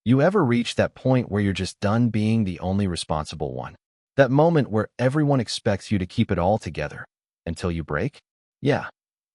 You ever reach that point where you're just done being the only responsible one? That moment where everyone expects you to keep it all together until you break? Yeah,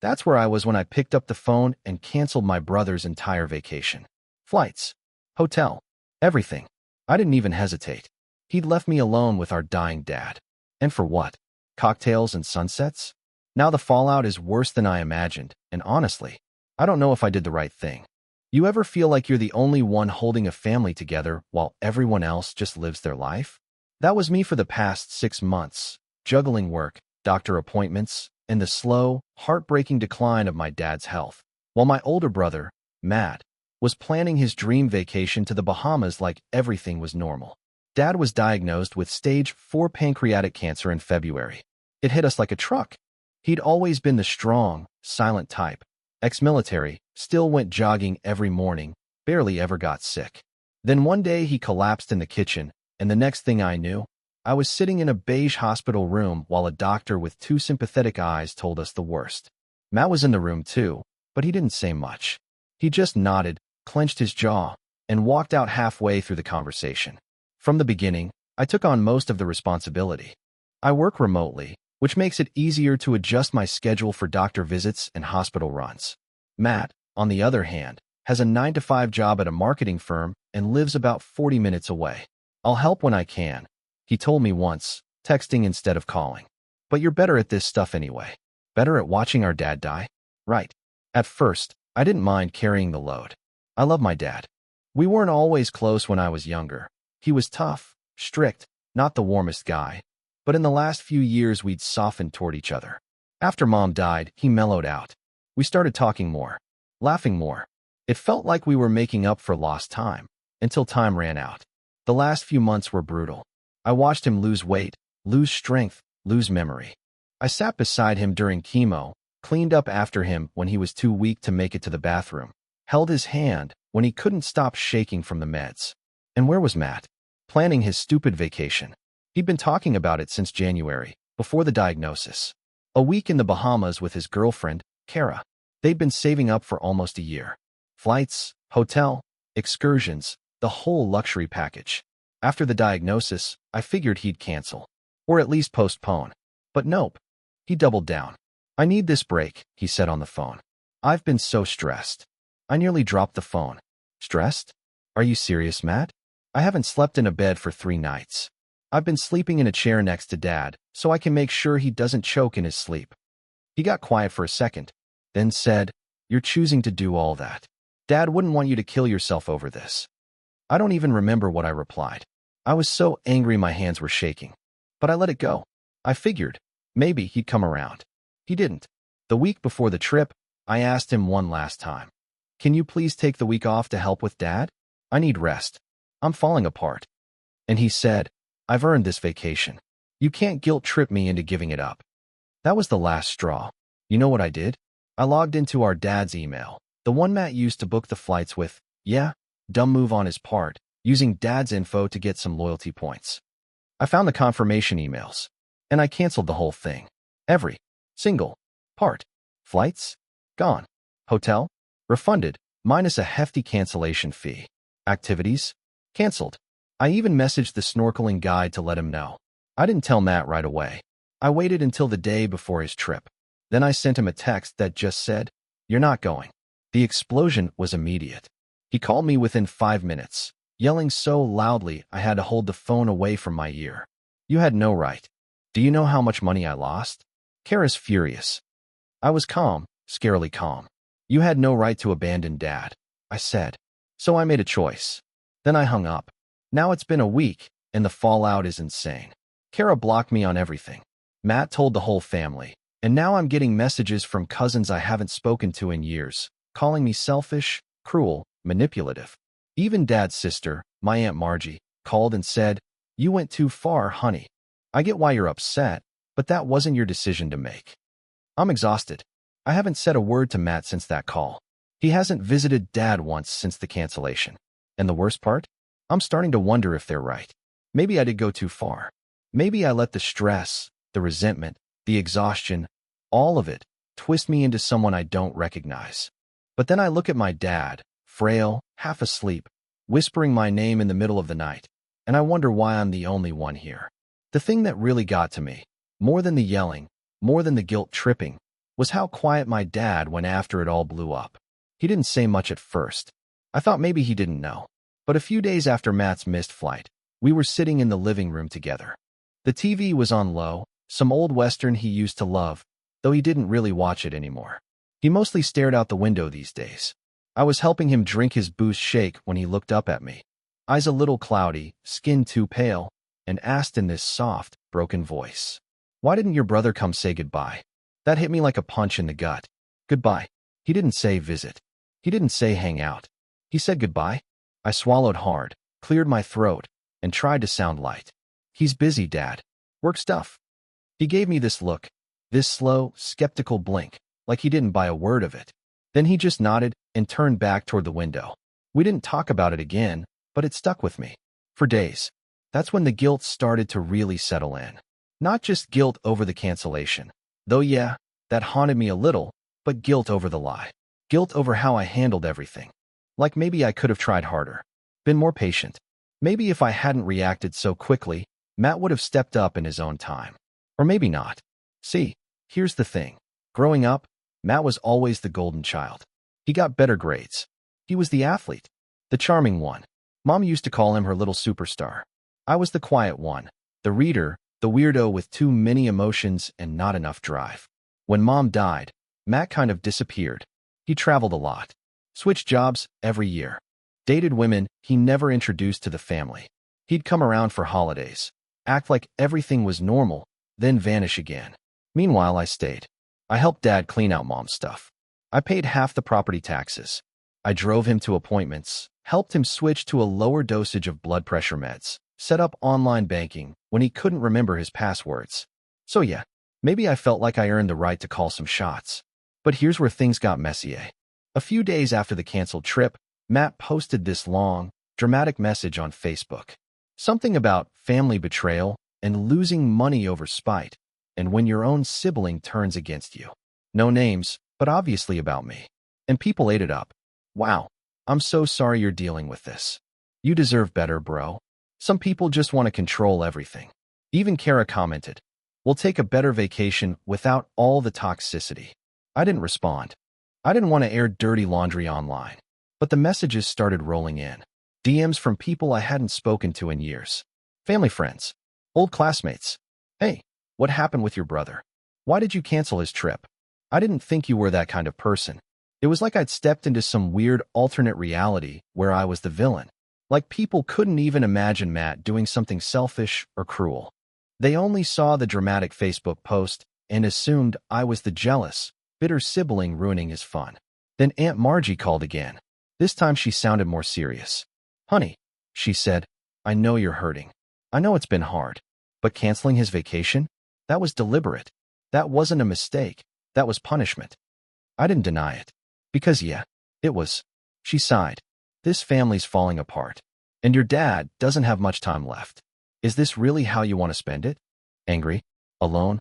that's where I was when I picked up the phone and canceled my brother's entire vacation. Flights, hotel, everything. I didn't even hesitate. He'd left me alone with our dying dad. And for what? Cocktails and sunsets? Now the fallout is worse than I imagined, and honestly, I don't know if I did the right thing. You ever feel like you're the only one holding a family together while everyone else just lives their life? That was me for the past 6 months, juggling work, doctor appointments, and the slow, heartbreaking decline of my dad's health, while my older brother, Matt, was planning his dream vacation to the Bahamas like everything was normal. Dad was diagnosed with stage 4 pancreatic cancer in February. It hit us like a truck. He'd always been the strong, silent type. Ex-military, still went jogging every morning, barely ever got sick. Then one day he collapsed in the kitchen, and the next thing I knew, I was sitting in a beige hospital room while a doctor with 2 sympathetic eyes told us the worst. Matt was in the room too, but he didn't say much. He just nodded, clenched his jaw, and walked out halfway through the conversation. From the beginning, I took on most of the responsibility. I work remotely, which makes it easier to adjust my schedule for doctor visits and hospital runs. Matt, on the other hand, has a 9-to-5 job at a marketing firm and lives about 40 minutes away. I'll help when I can, he told me once, texting instead of calling. But you're better at this stuff anyway. Better at watching our dad die? Right. At first, I didn't mind carrying the load. I love my dad. We weren't always close when I was younger. He was tough, strict, not the warmest guy. But in the last few years, we'd softened toward each other. After Mom died, he mellowed out. We started talking more, laughing more. It felt like we were making up for lost time, until time ran out. The last few months were brutal. I watched him lose weight, lose strength, lose memory. I sat beside him during chemo, cleaned up after him when he was too weak to make it to the bathroom, held his hand when he couldn't stop shaking from the meds. And where was Matt? Planning his stupid vacation. He'd been talking about it since January, before the diagnosis. A week in the Bahamas with his girlfriend, Kara. They'd been saving up for almost a year. Flights, hotel, excursions, the whole luxury package. After the diagnosis, I figured he'd cancel. Or at least postpone. But nope. He doubled down. I need this break, he said on the phone. I've been so stressed. I nearly dropped the phone. Stressed? Are you serious, Matt? I haven't slept in a bed for 3 nights. I've been sleeping in a chair next to Dad, so I can make sure he doesn't choke in his sleep. He got quiet for a second, then said, You're choosing to do all that. Dad wouldn't want you to kill yourself over this. I don't even remember what I replied. I was so angry my hands were shaking. But I let it go. I figured, maybe he'd come around. He didn't. The week before the trip, I asked him one last time. Can you please take the week off to help with Dad? I need rest. I'm falling apart. And he said, I've earned this vacation. You can't guilt trip me into giving it up. That was the last straw. You know what I did? I logged into our dad's email, the one Matt used to book the flights with. Yeah, dumb move on his part, using Dad's info to get some loyalty points. I found the confirmation emails, and I canceled the whole thing. Every single part. Flights? Gone. Hotel? Refunded, minus a hefty cancellation fee. Activities? Canceled. I even messaged the snorkeling guide to let him know. I didn't tell Matt right away. I waited until the day before his trip. Then I sent him a text that just said, You're not going. The explosion was immediate. He called me within 5 minutes, yelling so loudly I had to hold the phone away from my ear. You had no right. Do you know how much money I lost? Kara's furious. I was calm, scarily calm. You had no right to abandon Dad, I said. So I made a choice. Then I hung up. Now it's been a week, and the fallout is insane. Kara blocked me on everything. Matt told the whole family, and now I'm getting messages from cousins I haven't spoken to in years, calling me selfish, cruel, manipulative. Even Dad's sister, my Aunt Margie, called and said, You went too far, honey. I get why you're upset, but that wasn't your decision to make. I'm exhausted. I haven't said a word to Matt since that call. He hasn't visited Dad once since the cancellation. And the worst part? I'm starting to wonder if they're right. Maybe I did go too far. Maybe I let the stress, the resentment, the exhaustion, all of it, twist me into someone I don't recognize. But then I look at my dad, frail, half asleep, whispering my name in the middle of the night, and I wonder why I'm the only one here. The thing that really got to me, more than the yelling, more than the guilt tripping, was how quiet my dad went after it all blew up. He didn't say much at first. I thought maybe he didn't know. But a few days after Matt's missed flight, we were sitting in the living room together. The TV was on low, some old Western he used to love, though he didn't really watch it anymore. He mostly stared out the window these days. I was helping him drink his Boost shake when he looked up at me, eyes a little cloudy, skin too pale, and asked in this soft, broken voice, "Why didn't your brother come say goodbye?" That hit me like a punch in the gut. Goodbye. He didn't say visit. He didn't say hang out. He said goodbye. I swallowed hard, cleared my throat, and tried to sound light. "He's busy, Dad. Work stuff." He gave me this look, this slow, skeptical blink, like he didn't buy a word of it. Then he just nodded and turned back toward the window. We didn't talk about it again, but it stuck with me. For days. That's when the guilt started to really settle in. Not just guilt over the cancellation. Though yeah, that haunted me a little, but guilt over the lie. Guilt over how I handled everything. Like maybe I could have tried harder. Been more patient. Maybe if I hadn't reacted so quickly, Matt would have stepped up in his own time. Or maybe not. See, here's the thing. Growing up, Matt was always the golden child. He got better grades. He was the athlete. The charming one. Mom used to call him her little superstar. I was the quiet one. The reader, the weirdo with too many emotions and not enough drive. When Mom died, Matt kind of disappeared. He traveled a lot. Switched jobs every year. Dated women he never introduced to the family. He'd come around for holidays, act like everything was normal, then vanish again. Meanwhile, I stayed. I helped Dad clean out Mom's stuff. I paid half the property taxes. I drove him to appointments, helped him switch to a lower dosage of blood pressure meds, set up online banking when he couldn't remember his passwords. So yeah, maybe I felt like I earned the right to call some shots. But here's where things got messy. A few days after the canceled trip, Matt posted this long, dramatic message on Facebook. Something about family betrayal and losing money over spite, and when your own sibling turns against you. No names, but obviously about me. And people ate it up. "Wow, I'm so sorry you're dealing with this. You deserve better, bro. Some people just want to control everything." Even Kara commented, "We'll take a better vacation without all the toxicity." I didn't respond. I didn't want to air dirty laundry online. But the messages started rolling in. DMs from people I hadn't spoken to in years. Family friends. Old classmates. "Hey, what happened with your brother? Why did you cancel his trip? I didn't think you were that kind of person." It was like I'd stepped into some weird alternate reality where I was the villain. Like people couldn't even imagine Matt doing something selfish or cruel. They only saw the dramatic Facebook post and assumed I was the jealous, bitter sibling ruining his fun. Then Aunt Margie called again. This time she sounded more serious. "Honey," she said, "I know you're hurting. I know it's been hard. But canceling his vacation? That was deliberate. That wasn't a mistake. That was punishment." I didn't deny it. Because yeah, it was. She sighed. "This family's falling apart. And your dad doesn't have much time left. Is this really how you want to spend it? Angry? Alone?"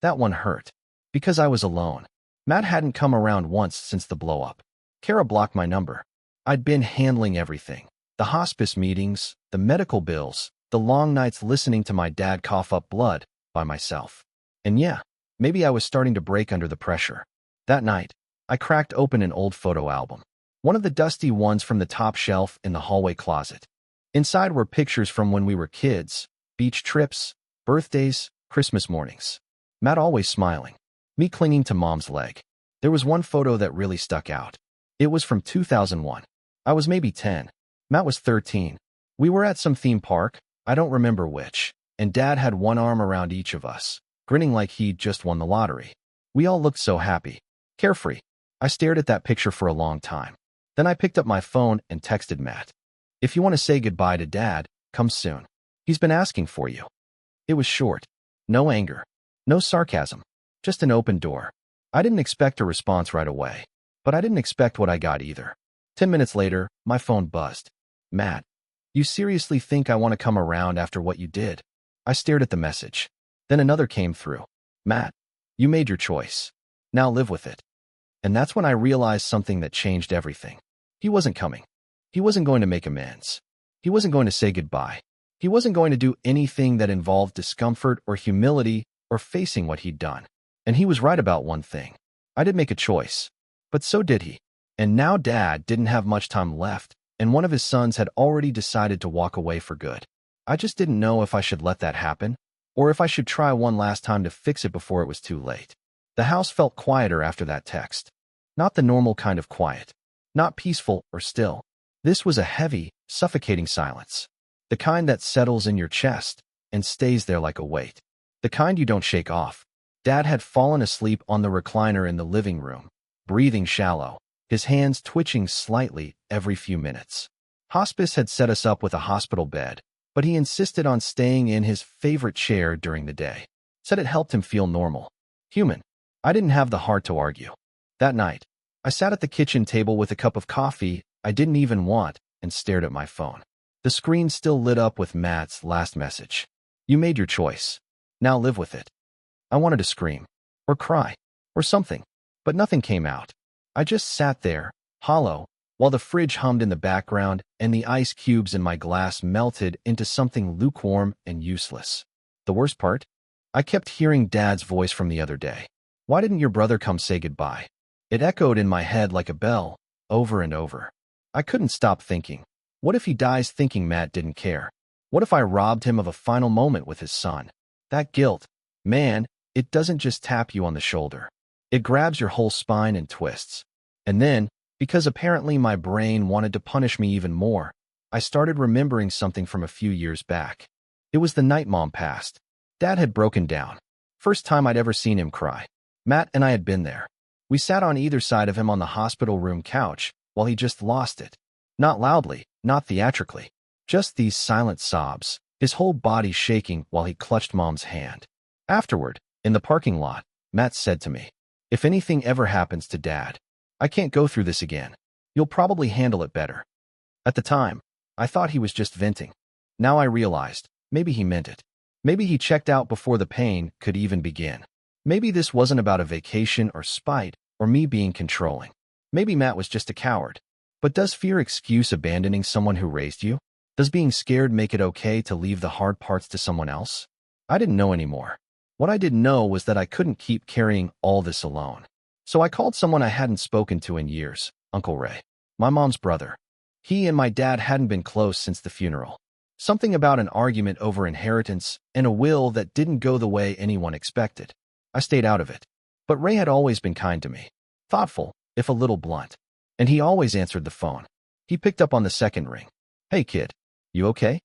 That one hurt. Because I was alone. Matt hadn't come around once since the blow-up. Kara blocked my number. I'd been handling everything. The hospice meetings, the medical bills, the long nights listening to my dad cough up blood by myself. And yeah, maybe I was starting to break under the pressure. That night, I cracked open an old photo album. One of the dusty ones from the top shelf in the hallway closet. Inside were pictures from when we were kids, beach trips, birthdays, Christmas mornings. Matt always smiling. Me clinging to Mom's leg. There was one photo that really stuck out. It was from 2001. I was maybe 10. Matt was 13. We were at some theme park, I don't remember which, and Dad had one arm around each of us, grinning like he'd just won the lottery. We all looked so happy. Carefree. I stared at that picture for a long time. Then I picked up my phone and texted Matt. "If you want to say goodbye to Dad, come soon. He's been asking for you." It was short. No anger. No sarcasm. Just an open door. I didn't expect a response right away. But I didn't expect what I got either. 10 minutes later, my phone buzzed. "Matt, you seriously think I want to come around after what you did?" I stared at the message. Then another came through. "Matt, you made your choice. Now live with it." And that's when I realized something that changed everything. He wasn't coming. He wasn't going to make amends. He wasn't going to say goodbye. He wasn't going to do anything that involved discomfort or humility or facing what he'd done. And he was right about one thing. I did make a choice. But so did he. And now Dad didn't have much time left, and one of his sons had already decided to walk away for good. I just didn't know if I should let that happen, or if I should try one last time to fix it before it was too late. The house felt quieter after that text. Not the normal kind of quiet. Not peaceful or still. This was a heavy, suffocating silence. The kind that settles in your chest and stays there like a weight. The kind you don't shake off. Dad had fallen asleep on the recliner in the living room, breathing shallow, his hands twitching slightly every few minutes. Hospice had set us up with a hospital bed, but he insisted on staying in his favorite chair during the day. Said it helped him feel normal. Human. I didn't have the heart to argue. That night, I sat at the kitchen table with a cup of coffee I didn't even want and stared at my phone. The screen still lit up with Matt's last message. You made your choice. Now live with it. I wanted to scream, or cry, or something, but nothing came out. I just sat there, hollow, while the fridge hummed in the background and the ice cubes in my glass melted into something lukewarm and useless. The worst part? I kept hearing Dad's voice from the other day. Why didn't your brother come say goodbye? It echoed in my head like a bell, over and over. I couldn't stop thinking. What if he dies thinking Matt didn't care? What if I robbed him of a final moment with his son? That guilt, man, it doesn't just tap you on the shoulder. It grabs your whole spine and twists. And then, because apparently my brain wanted to punish me even more, I started remembering something from a few years back. It was the night Mom passed. Dad had broken down. First time I'd ever seen him cry. Matt and I had been there. We sat on either side of him on the hospital room couch while he just lost it. Not loudly, not theatrically. Just these silent sobs, his whole body shaking while he clutched Mom's hand. Afterward, in the parking lot, Matt said to me, "If anything ever happens to Dad, I can't go through this again. You'll probably handle it better." At the time, I thought he was just venting. Now I realized, maybe he meant it. Maybe he checked out before the pain could even begin. Maybe this wasn't about a vacation or spite or me being controlling. Maybe Matt was just a coward. But does fear excuse abandoning someone who raised you? Does being scared make it okay to leave the hard parts to someone else? I didn't know anymore. What I didn't know was that I couldn't keep carrying all this alone. So I called someone I hadn't spoken to in years, Uncle Ray, my mom's brother. He and my dad hadn't been close since the funeral. Something about an argument over inheritance and a will that didn't go the way anyone expected. I stayed out of it. But Ray had always been kind to me. Thoughtful, if a little blunt. And he always answered the phone. He picked up on the second ring. "Hey kid, you okay?"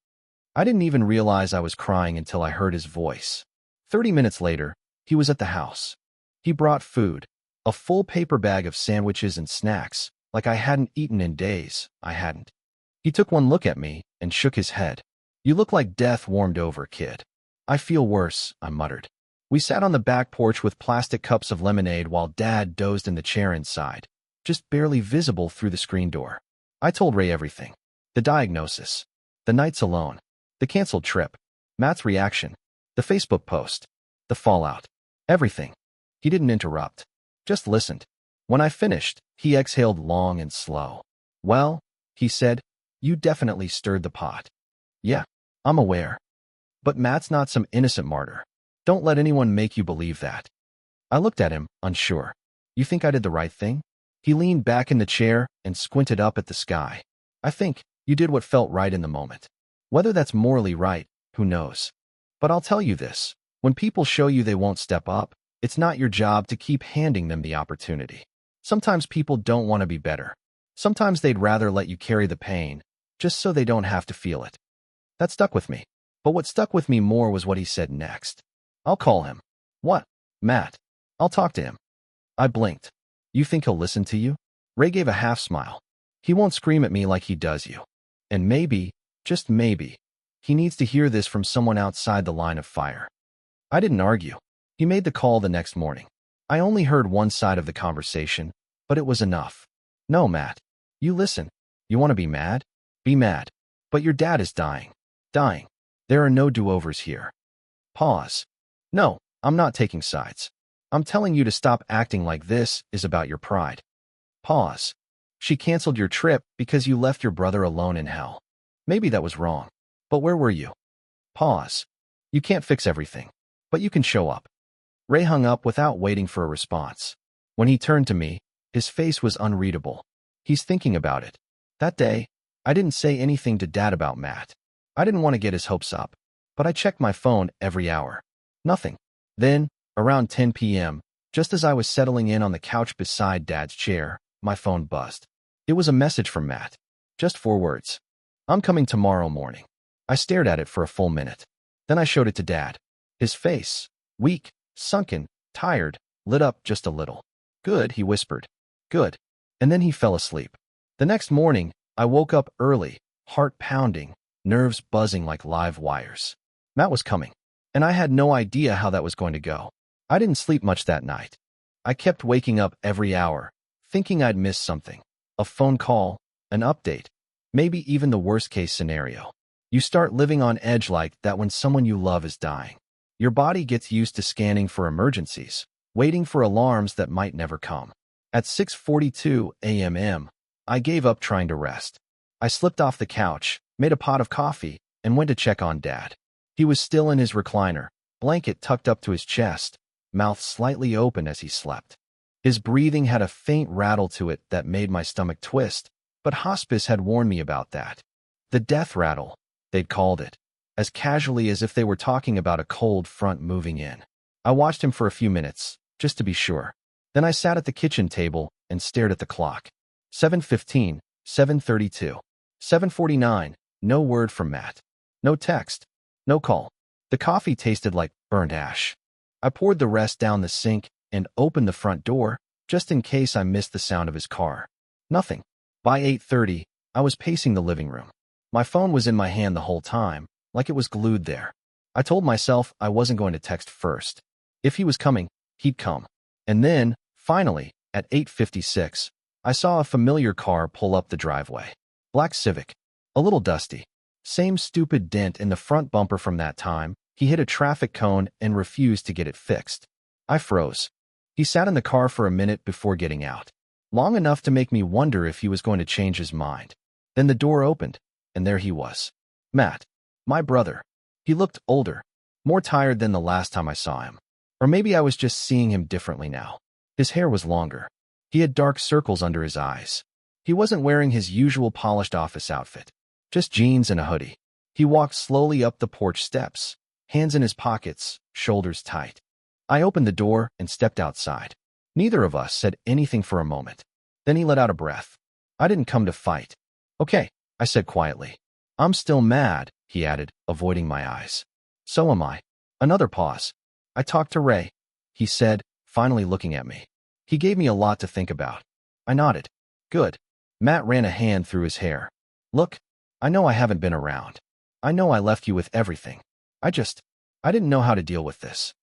I didn't even realize I was crying until I heard his voice. 30 minutes later, he was at the house. He brought food, a full paper bag of sandwiches and snacks, like I hadn't eaten in days. I hadn't. He took one look at me and shook his head. "You look like death warmed over, kid." "I feel worse," I muttered. We sat on the back porch with plastic cups of lemonade while Dad dozed in the chair inside, just barely visible through the screen door. I told Ray everything. The diagnosis, the nights alone, the canceled trip, Matt's reaction, the Facebook post, the fallout, everything. He didn't interrupt, just listened. When I finished, he exhaled long and slow. "Well," he said, "you definitely stirred the pot." "Yeah, I'm aware. But Matt's not some innocent martyr. Don't let anyone make you believe that." I looked at him, unsure. "You think I did the right thing?" He leaned back in the chair and squinted up at the sky. "I think you did what felt right in the moment. Whether that's morally right, who knows? But I'll tell you this. When people show you they won't step up, it's not your job to keep handing them the opportunity. Sometimes people don't want to be better. Sometimes they'd rather let you carry the pain, just so they don't have to feel it." That stuck with me. But what stuck with me more was what he said next. "I'll call him." "What?" "Matt. I'll talk to him." I blinked. "You think he'll listen to you?" Ray gave a half smile. "He won't scream at me like he does you. And maybe, just maybe, he needs to hear this from someone outside the line of fire." I didn't argue. He made the call the next morning. I only heard one side of the conversation, but it was enough. "No, Matt. You listen. You want to be mad? Be mad. But your dad is dying. Dying. There are no do-overs here." Pause. "No, I'm not taking sides. I'm telling you to stop acting like this is about your pride." Pause. She canceled your trip because you left your brother alone in hell. Maybe that was wrong. But where were you? Pause. You can't fix everything, but you can show up. Ray hung up without waiting for a response. When he turned to me, his face was unreadable. He's thinking about it. That day, I didn't say anything to Dad about Matt. I didn't want to get his hopes up, but I checked my phone every hour. Nothing. Then, around 10 p.m., just as I was settling in on the couch beside Dad's chair, my phone buzzed. It was a message from Matt. Just 4 words. I'm coming tomorrow morning. I stared at it for a full minute. Then I showed it to Dad. His face, weak, sunken, tired, lit up just a little. Good, he whispered. Good. And then he fell asleep. The next morning, I woke up early, heart pounding, nerves buzzing like live wires. Matt was coming, and I had no idea how that was going to go. I didn't sleep much that night. I kept waking up every hour, thinking I'd missed something. A phone call, an update, maybe even the worst-case scenario. You start living on edge like that when someone you love is dying. Your body gets used to scanning for emergencies, waiting for alarms that might never come. At 6:42 a.m., I gave up trying to rest. I slipped off the couch, made a pot of coffee, and went to check on Dad. He was still in his recliner, blanket tucked up to his chest, mouth slightly open as he slept. His breathing had a faint rattle to it that made my stomach twist, but hospice had warned me about that. The death rattle, they'd called it, as casually as if they were talking about a cold front moving in. I watched him for a few minutes, just to be sure. Then I sat at the kitchen table and stared at the clock. 7:15, 7:32, 7:49, no word from Matt. No text, no call. The coffee tasted like burnt ash. I poured the rest down the sink and opened the front door, just in case I missed the sound of his car. Nothing. By 8:30, I was pacing the living room. My phone was in my hand the whole time, like it was glued there. I told myself I wasn't going to text first. If he was coming, he'd come. And then, finally, at 8:56, I saw a familiar car pull up the driveway. Black Civic. A little dusty. Same stupid dent in the front bumper from that time. He hit a traffic cone and refused to get it fixed. I froze. He sat in the car for a minute before getting out. Long enough to make me wonder if he was going to change his mind. Then the door opened, and there he was. Matt. My brother. He looked older, more tired than the last time I saw him. Or maybe I was just seeing him differently now. His hair was longer. He had dark circles under his eyes. He wasn't wearing his usual polished office outfit, just jeans and a hoodie. He walked slowly up the porch steps, hands in his pockets, shoulders tight. I opened the door and stepped outside. Neither of us said anything for a moment. Then he let out a breath. I didn't come to fight. Okay, I said quietly. I'm still mad, he added, avoiding my eyes. So am I. Another pause. I talked to Ray, he said, finally looking at me. He gave me a lot to think about. I nodded. Good. Matt ran a hand through his hair. Look, I know I haven't been around. I know I left you with everything. I didn't know how to deal with this.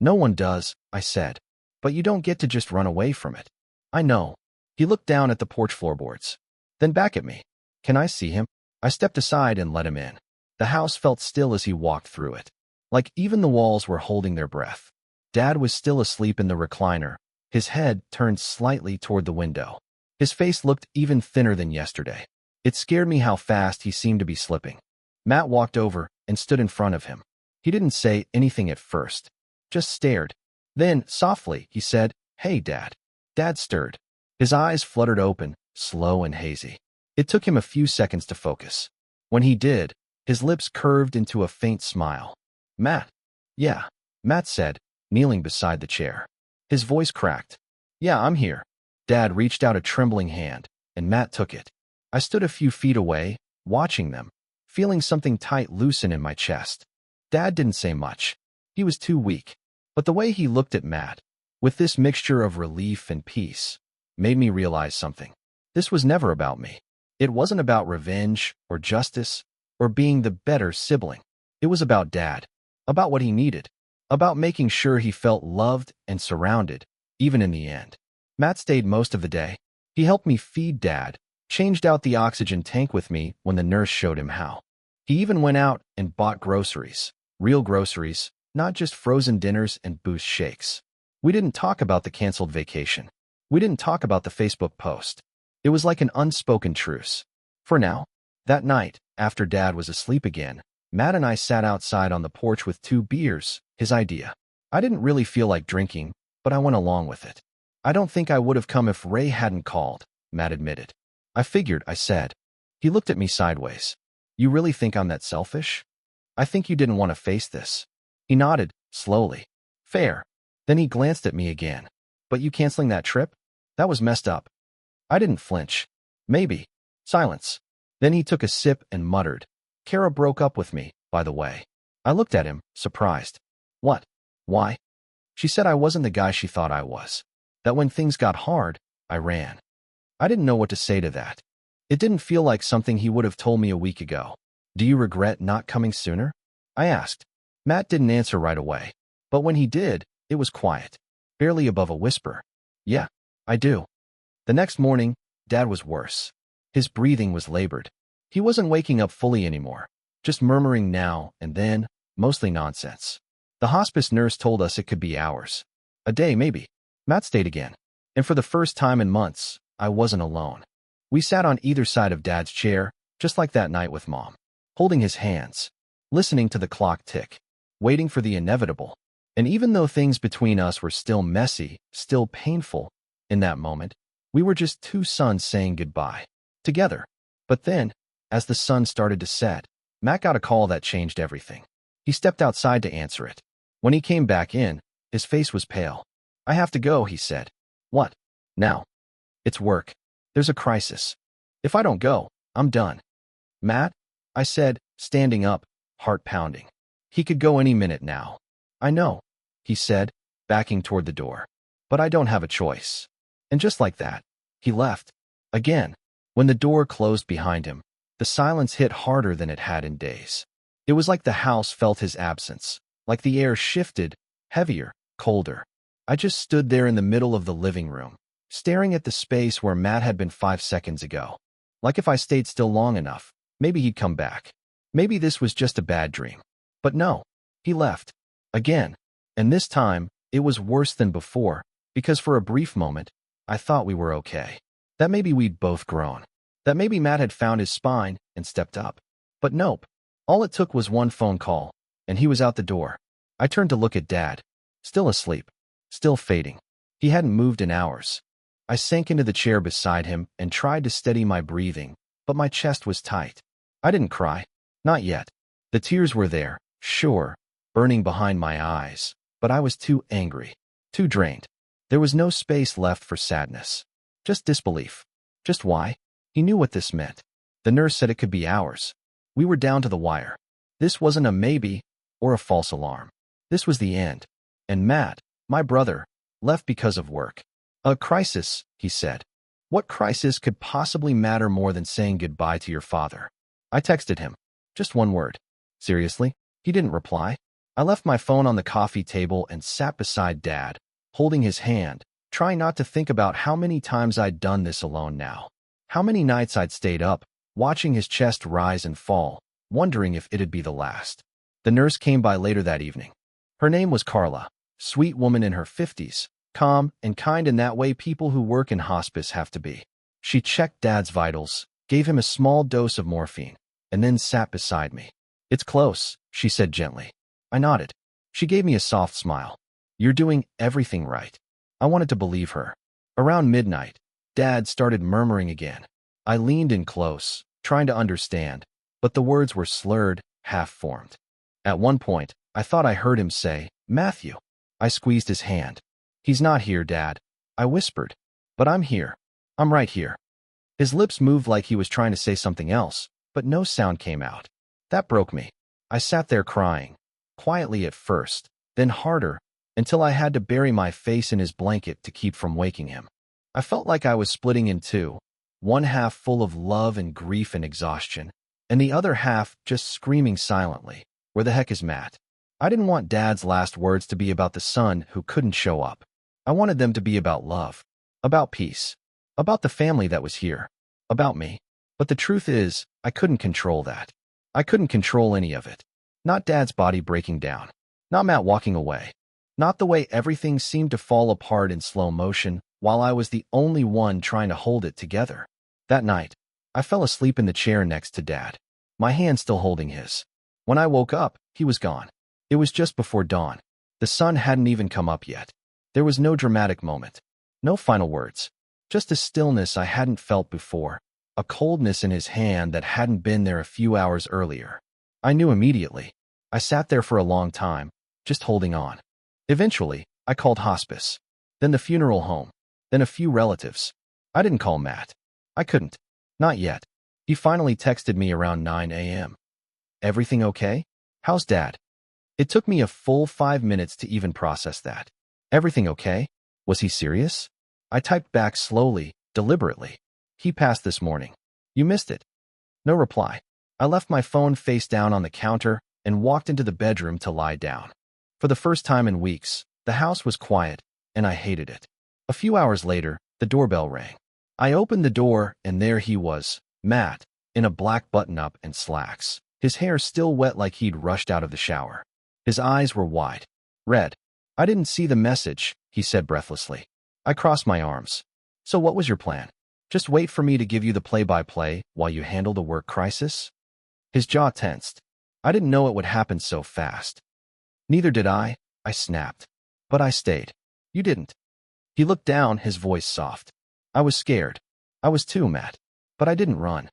No one does, I said. But you don't get to just run away from it. I know. He looked down at the porch floorboards, then back at me. Can I see him? I stepped aside and let him in. The house felt still as he walked through it, like even the walls were holding their breath. Dad was still asleep in the recliner, his head turned slightly toward the window. His face looked even thinner than yesterday. It scared me how fast he seemed to be slipping. Matt walked over and stood in front of him. He didn't say anything at first, just stared. Then, softly, he said, Hey, Dad. Dad stirred. His eyes fluttered open, slow and hazy. It took him a few seconds to focus. When he did, his lips curved into a faint smile. Matt. Yeah, Matt said, kneeling beside the chair. His voice cracked. Yeah, I'm here. Dad reached out a trembling hand, and Matt took it. I stood a few feet away, watching them, feeling something tight loosen in my chest. Dad didn't say much. He was too weak. But the way he looked at Matt, with this mixture of relief and peace, made me realize something. This was never about me. It wasn't about revenge or justice or being the better sibling. It was about Dad, about what he needed, about making sure he felt loved and surrounded, even in the end. Matt stayed most of the day. He helped me feed Dad, changed out the oxygen tank with me when the nurse showed him how. He even went out and bought groceries, real groceries, not just frozen dinners and Boost shakes. We didn't talk about the canceled vacation. We didn't talk about the Facebook post. It was like an unspoken truce. For now. That night, after Dad was asleep again, Matt and I sat outside on the porch with 2 beers, his idea. I didn't really feel like drinking, but I went along with it. I don't think I would have come if Ray hadn't called, Matt admitted. I figured, I said. He looked at me sideways. You really think I'm that selfish? I think you didn't want to face this. He nodded, slowly. Fair. Then he glanced at me again. But you canceling that trip? That was messed up. I didn't flinch. Maybe. Silence. Then he took a sip and muttered. Kara broke up with me, by the way. I looked at him, surprised. What? Why? She said I wasn't the guy she thought I was. That when things got hard, I ran. I didn't know what to say to that. It didn't feel like something he would have told me a week ago. Do you regret not coming sooner? I asked. Matt didn't answer right away. But when he did, it was quiet. Barely above a whisper. Yeah, I do. The next morning, Dad was worse. His breathing was labored. He wasn't waking up fully anymore, just murmuring now and then, mostly nonsense. The hospice nurse told us it could be hours. A day, maybe. Matt stayed again. And for the first time in months, I wasn't alone. We sat on either side of Dad's chair, just like that night with Mom, holding his hands, listening to the clock tick, waiting for the inevitable. And even though things between us were still messy, still painful, in that moment, we were just 2 sons saying goodbye. Together. But then, as the sun started to set, Matt got a call that changed everything. He stepped outside to answer it. When he came back in, his face was pale. I have to go, he said. What? Now? It's work. There's a crisis. If I don't go, I'm done. Matt? I said, standing up, heart pounding. He could go any minute now. I know, he said, backing toward the door. But I don't have a choice. And just like that, he left. Again. When the door closed behind him, the silence hit harder than it had in days. It was like the house felt his absence, like the air shifted, heavier, colder. I just stood there in the middle of the living room, staring at the space where Matt had been 5 seconds ago. Like if I stayed still long enough, maybe he'd come back. Maybe this was just a bad dream. But no, he left. Again. And this time, it was worse than before, because for a brief moment, I thought we were okay. That maybe we'd both grown. That maybe Matt had found his spine and stepped up. But nope. All it took was one phone call, and he was out the door. I turned to look at Dad. Still asleep. Still fading. He hadn't moved in hours. I sank into the chair beside him and tried to steady my breathing, but my chest was tight. I didn't cry. Not yet. The tears were there, sure, burning behind my eyes, but I was too angry, too drained. There was no space left for sadness. Just disbelief. Just why? He knew what this meant. The nurse said it could be hours. We were down to the wire. This wasn't a maybe or a false alarm. This was the end. And Matt, my brother, left because of work. A crisis, he said. What crisis could possibly matter more than saying goodbye to your father? I texted him. Just one word. Seriously? He didn't reply. I left my phone on the coffee table and sat beside Dad, holding his hand, trying not to think about how many times I'd done this alone now. How many nights I'd stayed up, watching his chest rise and fall, wondering if it'd be the last. The nurse came by later that evening. Her name was Carla, sweet woman in her 50s, calm and kind in that way people who work in hospice have to be. She checked Dad's vitals, gave him a small dose of morphine, and then sat beside me. It's close, she said gently. I nodded. She gave me a soft smile. You're doing everything right. I wanted to believe her. Around midnight, Dad started murmuring again. I leaned in close, trying to understand, but the words were slurred, half-formed. At one point, I thought I heard him say, Matthew. I squeezed his hand. He's not here, Dad. I whispered. But I'm here. I'm right here. His lips moved like he was trying to say something else, but no sound came out. That broke me. I sat there crying, quietly at first, then harder, until I had to bury my face in his blanket to keep from waking him. I felt like I was splitting in two, one half full of love and grief and exhaustion, and the other half just screaming silently, where the heck is Matt? I didn't want Dad's last words to be about the son who couldn't show up. I wanted them to be about love, about peace, about the family that was here, about me. But the truth is, I couldn't control that. I couldn't control any of it. Not Dad's body breaking down. Not Matt walking away. Not the way everything seemed to fall apart in slow motion while I was the only one trying to hold it together. That night, I fell asleep in the chair next to Dad, my hand still holding his. When I woke up, he was gone. It was just before dawn. The sun hadn't even come up yet. There was no dramatic moment. No final words. Just a stillness I hadn't felt before. A coldness in his hand that hadn't been there a few hours earlier. I knew immediately. I sat there for a long time, just holding on. Eventually, I called hospice. Then the funeral home. Then a few relatives. I didn't call Matt. I couldn't. Not yet. He finally texted me around 9 a.m. Everything okay? How's Dad? It took me a full 5 minutes to even process that. Everything okay? Was he serious? I typed back slowly, deliberately. He passed this morning. You missed it. No reply. I left my phone face down on the counter and walked into the bedroom to lie down. For the first time in weeks, the house was quiet, and I hated it. A few hours later, the doorbell rang. I opened the door, and there he was, Matt, in a black button-up and slacks, his hair still wet like he'd rushed out of the shower. His eyes were wide. Red. I didn't see the message, he said breathlessly. I crossed my arms. So what was your plan? Just wait for me to give you the play-by-play while you handle the work crisis? His jaw tensed. I didn't know it would happen so fast. Neither did I snapped. But I stayed. You didn't. He looked down, his voice soft. I was scared. I was too, Matt. But I didn't run.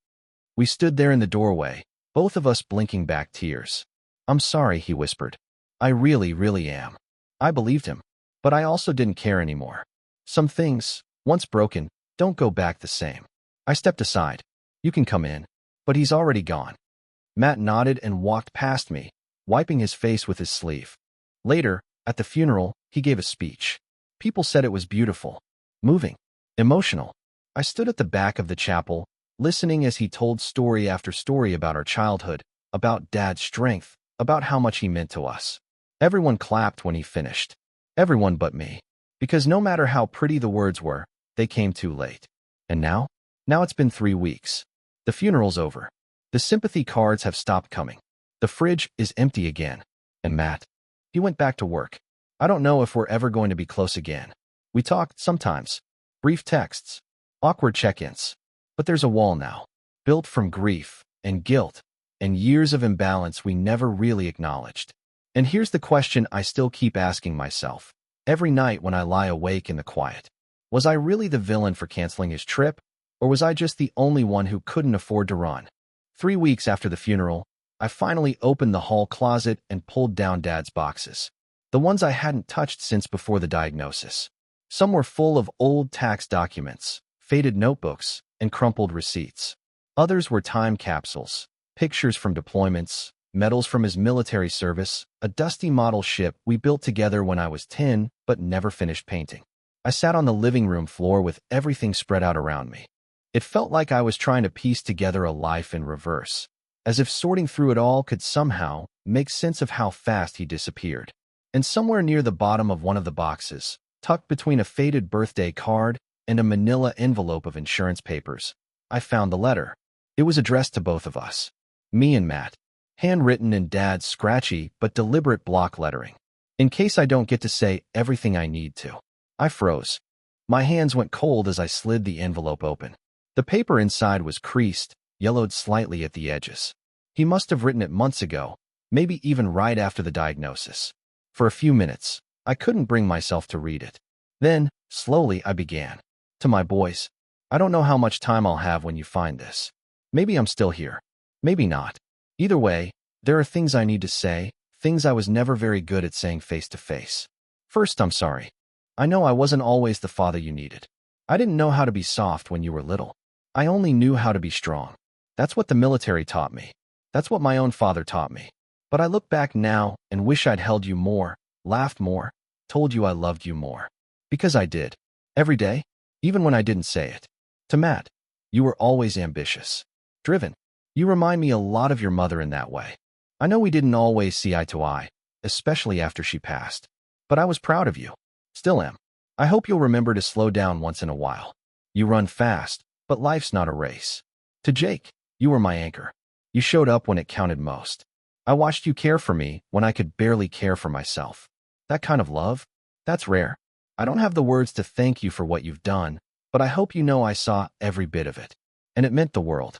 We stood there in the doorway, both of us blinking back tears. I'm sorry, he whispered. I really, really am. I believed him. But I also didn't care anymore. Some things, once broken, don't go back the same. I stepped aside. You can come in. But he's already gone. Matt nodded and walked past me, wiping his face with his sleeve. Later, at the funeral, he gave a speech. People said it was beautiful, moving, emotional. I stood at the back of the chapel, listening as he told story after story about our childhood, about Dad's strength, about how much he meant to us. Everyone clapped when he finished. Everyone but me. Because no matter how pretty the words were, they came too late. And now? Now it's been 3 weeks. The funeral's over. The sympathy cards have stopped coming. The fridge is empty again. And Matt? He went back to work. I don't know if we're ever going to be close again. We talked sometimes. Brief texts. Awkward check-ins. But there's a wall now. Built from grief and guilt and years of imbalance we never really acknowledged. And here's the question I still keep asking myself. Every night when I lie awake in the quiet. Was I really the villain for canceling his trip? Or was I just the only one who couldn't afford to run? 3 weeks after the funeral, I finally opened the hall closet and pulled down Dad's boxes. The ones I hadn't touched since before the diagnosis. Some were full of old tax documents, faded notebooks, and crumpled receipts. Others were time capsules, pictures from deployments, medals from his military service, a dusty model ship we built together when I was 10 but never finished painting. I sat on the living room floor with everything spread out around me. It felt like I was trying to piece together a life in reverse, as if sorting through it all could somehow make sense of how fast he disappeared. And somewhere near the bottom of one of the boxes, tucked between a faded birthday card and a manila envelope of insurance papers, I found the letter. It was addressed to both of us, me and Matt, handwritten in Dad's scratchy but deliberate block lettering. In case I don't get to say everything I need to. I froze. My hands went cold as I slid the envelope open. The paper inside was creased, yellowed slightly at the edges. He must have written it months ago, maybe even right after the diagnosis. For a few minutes, I couldn't bring myself to read it. Then, slowly, I began. To my boys, I don't know how much time I'll have when you find this. Maybe I'm still here. Maybe not. Either way, there are things I need to say, things I was never very good at saying face to face. First, I'm sorry. I know I wasn't always the father you needed. I didn't know how to be soft when you were little. I only knew how to be strong. That's what the military taught me. That's what my own father taught me. But I look back now and wish I'd held you more, laughed more, told you I loved you more. Because I did. Every day, even when I didn't say it. To Matt, you were always ambitious. Driven. You remind me a lot of your mother in that way. I know we didn't always see eye to eye, especially after she passed. But I was proud of you. Still am. I hope you'll remember to slow down once in a while. You run fast, but life's not a race. To Jake, you were my anchor. You showed up when it counted most. I watched you care for me when I could barely care for myself. That kind of love? That's rare. I don't have the words to thank you for what you've done, but I hope you know I saw every bit of it. and it meant the world.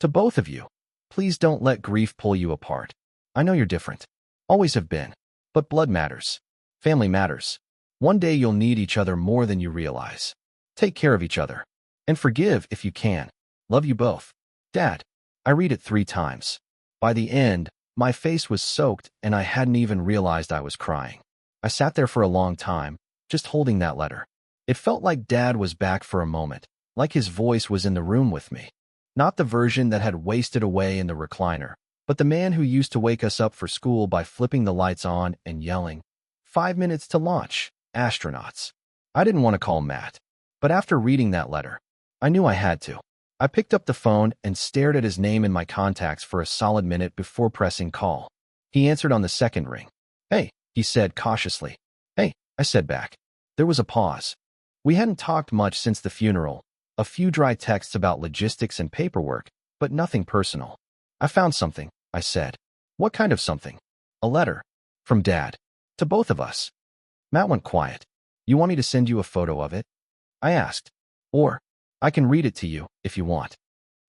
To both of you, please don't let grief pull you apart. I know you're different. Always have been. But blood matters. Family matters. One day you'll need each other more than you realize. Take care of each other. And forgive if you can. Love you both. Dad. I read it 3 times. By the end, my face was soaked and I hadn't even realized I was crying. I sat there for a long time, just holding that letter. It felt like Dad was back for a moment, like his voice was in the room with me. Not the version that had wasted away in the recliner, but the man who used to wake us up for school by flipping the lights on and yelling, 5 minutes to launch, astronauts. I didn't want to call Matt, but after reading that letter, I knew I had to. I picked up the phone and stared at his name in my contacts for a solid minute before pressing call. He answered on the second ring. Hey, he said cautiously. Hey, I said back. There was a pause. We hadn't talked much since the funeral, a few dry texts about logistics and paperwork, but nothing personal. I found something, I said. What kind of something? A letter. From Dad. To both of us. Matt went quiet. You want me to send you a photo of it? I asked. Or, I can read it to you, if you want.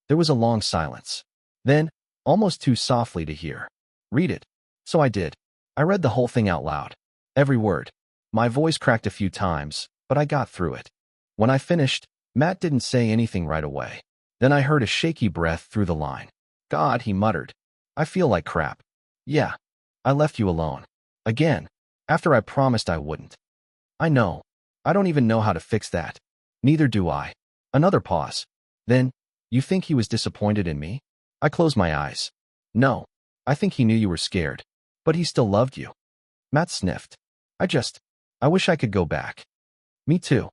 There was a long silence. Then, almost too softly to hear. Read it. So I did. I read the whole thing out loud. Every word. My voice cracked a few times, but I got through it. When I finished, Matt didn't say anything right away. Then I heard a shaky breath through the line. God, he muttered. I feel like crap. Yeah. I left you alone. Again. After I promised I wouldn't. I know. I don't even know how to fix that. Neither do I. Another pause. Then, you think he was disappointed in me? I closed my eyes. No. I think he knew you were scared. But he still loved you. Matt sniffed. I wish I could go back. Me too.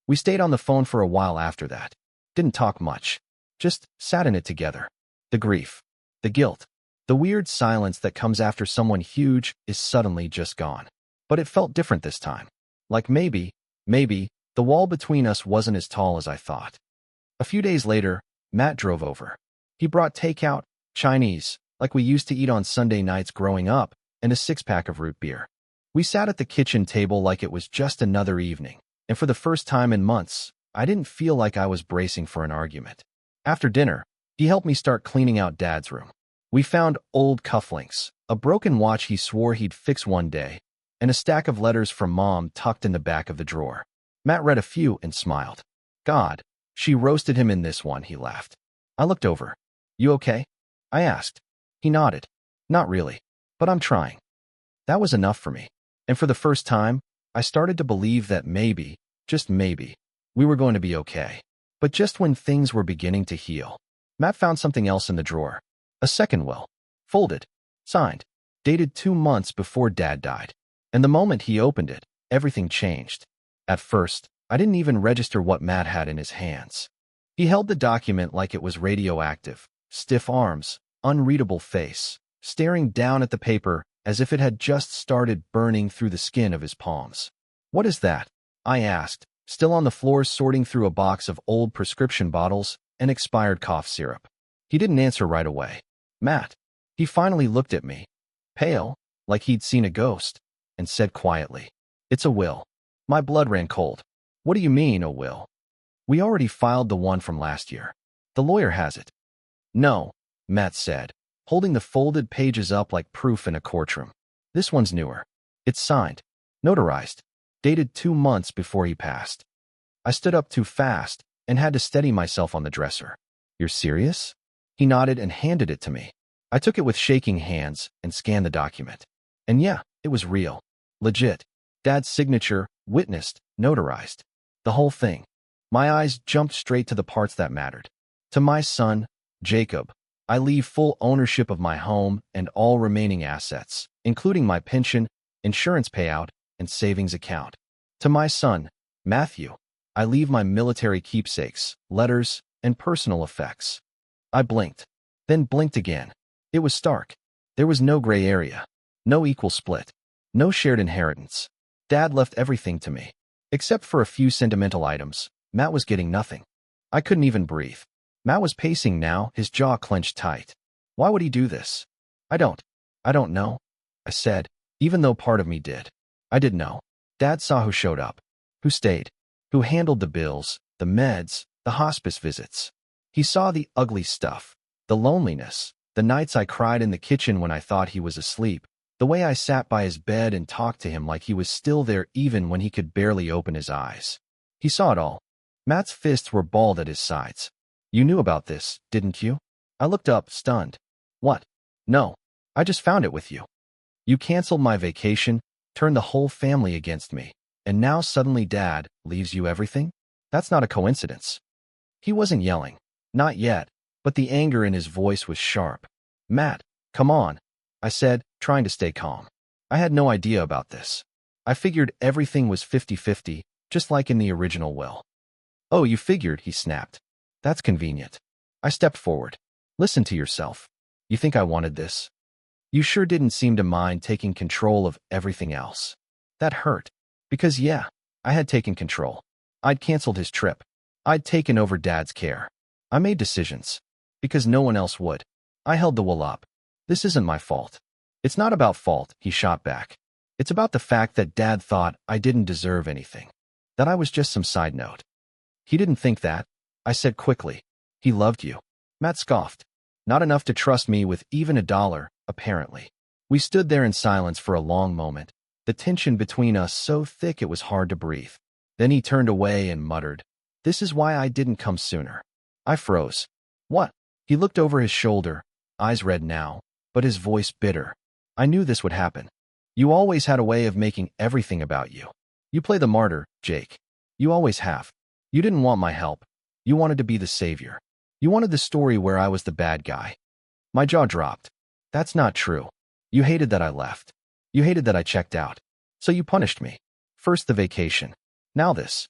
We stayed on the phone for a while after that. Didn't talk much. Just sat in it together. The grief. The guilt. The weird silence that comes after someone huge is suddenly just gone. But it felt different this time. Like maybe, the wall between us wasn't as tall as I thought. A few days later, Matt drove over. He brought takeout, Chinese, like we used to eat on Sunday nights growing up, and a 6-pack of root beer. We sat at the kitchen table like it was just another evening, and for the first time in months, I didn't feel like I was bracing for an argument. After dinner, he helped me start cleaning out Dad's room. We found old cufflinks, a broken watch he swore he'd fix one day, and a stack of letters from Mom tucked in the back of the drawer. Matt read a few and smiled. God, she roasted him in this one, he laughed. I looked over. You okay? I asked. He nodded. Not really, but I'm trying. That was enough for me. And for the first time, I started to believe that maybe, just maybe, we were going to be okay. But just when things were beginning to heal, Matt found something else in the drawer. A second will. Folded. Signed. Dated 2 months before Dad died. And the moment he opened it, everything changed. At first, I didn't even register what Matt had in his hands. He held the document like it was radioactive, stiff arms, unreadable face, staring down at the paper as if it had just started burning through the skin of his palms. What is that? I asked, still on the floor sorting through a box of old prescription bottles and expired cough syrup. He didn't answer right away. Matt. He finally looked at me, pale, like he'd seen a ghost, and said quietly, It's a will. My blood ran cold. What do you mean, a will? We already filed the one from last year. The lawyer has it. No, Matt said, holding the folded pages up like proof in a courtroom. This one's newer. It's signed, notarized, dated 2 months before he passed. I stood up too fast and had to steady myself on the dresser. You're serious? He nodded and handed it to me. I took it with shaking hands and scanned the document. And yeah, it was real. Legit. Dad's signature, witnessed, notarized. The whole thing. My eyes jumped straight to the parts that mattered. To my son, Jacob, I leave full ownership of my home and all remaining assets, including my pension, insurance payout, and savings account. To my son, Matthew, I leave my military keepsakes, letters, and personal effects. I blinked, then blinked again. It was stark. There was no gray area, no equal split, no shared inheritance. Dad left everything to me. Except for a few sentimental items, Matt was getting nothing. I couldn't even breathe. Matt was pacing now, his jaw clenched tight. Why would he do this? I don't know, I said, even though part of me did. I did know. Dad saw who showed up, who stayed, who handled the bills, the meds, the hospice visits. He saw the ugly stuff, the loneliness, the nights I cried in the kitchen when I thought he was asleep, the way I sat by his bed and talked to him like he was still there even when he could barely open his eyes. He saw it all. Matt's fists were balled at his sides. You knew about this, didn't you? I looked up, stunned. What? No. I just found it with you. You canceled my vacation, turned the whole family against me, and now suddenly Dad leaves you everything? That's not a coincidence. He wasn't yelling. Not yet, but the anger in his voice was sharp. Matt, come on, I said, trying to stay calm. I had no idea about this. I figured everything was 50-50, just like in the original will. Oh, you figured, he snapped. That's convenient. I stepped forward. Listen to yourself. You think I wanted this? You sure didn't seem to mind taking control of everything else. That hurt. Because yeah, I had taken control. I'd canceled his trip. I'd taken over Dad's care. I made decisions. Because no one else would. I held the will up. This isn't my fault. It's not about fault, he shot back. It's about the fact that Dad thought I didn't deserve anything. That I was just some side note. He didn't think that, I said quickly. He loved you. Matt scoffed. Not enough to trust me with even $1, apparently. We stood there in silence for a long moment, the tension between us so thick it was hard to breathe. Then he turned away and muttered, "This is why I didn't come sooner." I froze. What? He looked over his shoulder, eyes red now, but his voice bitter. I knew this would happen. You always had a way of making everything about you. You play the martyr, Jake. You always have. You didn't want my help. You wanted to be the savior. You wanted the story where I was the bad guy. My jaw dropped. That's not true. You hated that I left. You hated that I checked out. So you punished me. First the vacation. Now this.